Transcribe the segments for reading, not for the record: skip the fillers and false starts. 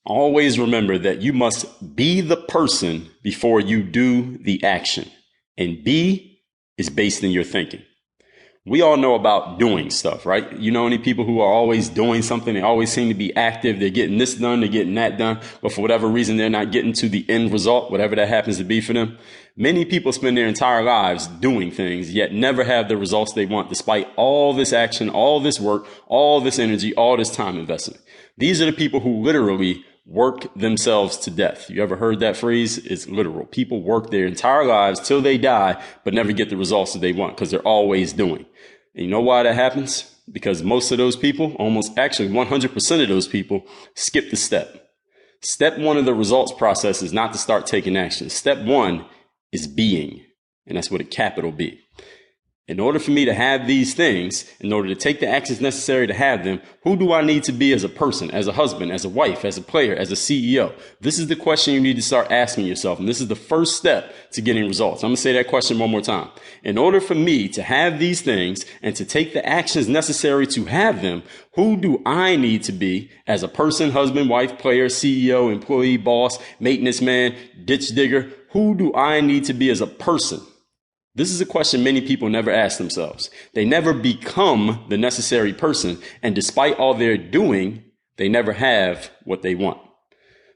Always remember that you must be the person before you do the action. And be is based in your thinking. We all know about doing stuff, right? You know any people who are always doing something? They always seem to be active. They're getting this done. They're getting that done. But for whatever reason, they're not getting to the end result, whatever that happens to be for them. Many people spend their entire lives doing things, yet never have the results they want, despite all this action, all this work, all this energy, all this time investment. These are the people who literally work themselves to death. You ever heard that phrase? It's literal. People work their entire lives till they die, but never get the results that they want because they're always doing. And you know why that happens? Because most of those people, almost actually 100% of those people, skip the step. Step one of the results process is not to start taking action. Step one is being, and that's with a capital B. In order for me to have these things, in order to take the actions necessary to have them, who do I need to be as a person, as a husband, as a wife, as a player, as a CEO? This is the question you need to start asking yourself. And this is the first step to getting results. I'm going to say that question one more time. In order for me to have these things and to take the actions necessary to have them, who do I need to be as a person, husband, wife, player, CEO, employee, boss, maintenance man, ditch digger? Who do I need to be as a person? This is a question many people never ask themselves. They never become the necessary person, and despite all they're doing, they never have what they want.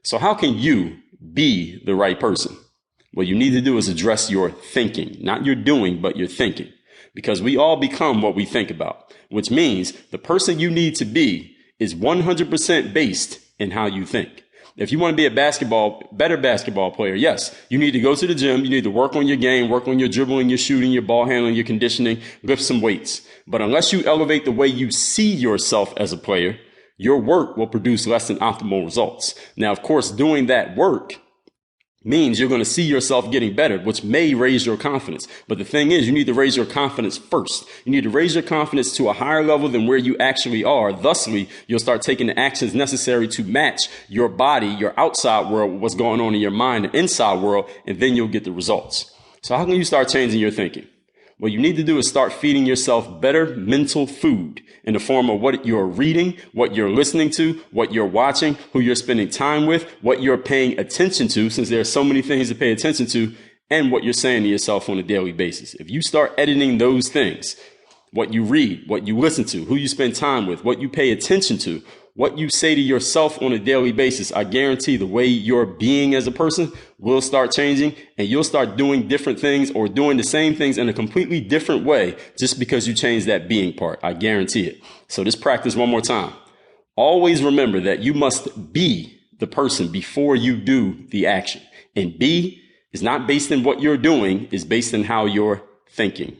So how can you be the right person? What you need to do is address your thinking, not your doing, but your thinking, because we all become what we think about, which means the person you need to be is 100% based in how you think. If you want to be a better basketball player, yes, you need to go to the gym. You need to work on your game, work on your dribbling, your shooting, your ball handling, your conditioning, lift some weights. But unless you elevate the way you see yourself as a player, your work will produce less than optimal results. Now, of course, doing that work means you're going to see yourself getting better, which may raise your confidence. But the thing is, you need to raise your confidence first. You need to raise your confidence to a higher level than where you actually are. Thusly, you'll start taking the actions necessary to match your body, your outside world, what's going on in your mind, the inside world, and then you'll get the results. So how can you start changing your thinking? What you need to do is start feeding yourself better mental food in the form of what you're reading, what you're listening to, what you're watching, who you're spending time with, what you're paying attention to, since there are so many things to pay attention to, and what you're saying to yourself on a daily basis. If you start editing those things, what you read, what you listen to, who you spend time with, what you pay attention to, what you say to yourself on a daily basis, I guarantee the way you're being as a person will start changing, and you'll start doing different things or doing the same things in a completely different way just because you changed that being part. I guarantee it. So just practice one more time. Always remember that you must be the person before you do the action. And be is not based in what you're doing, it's based in how you're thinking.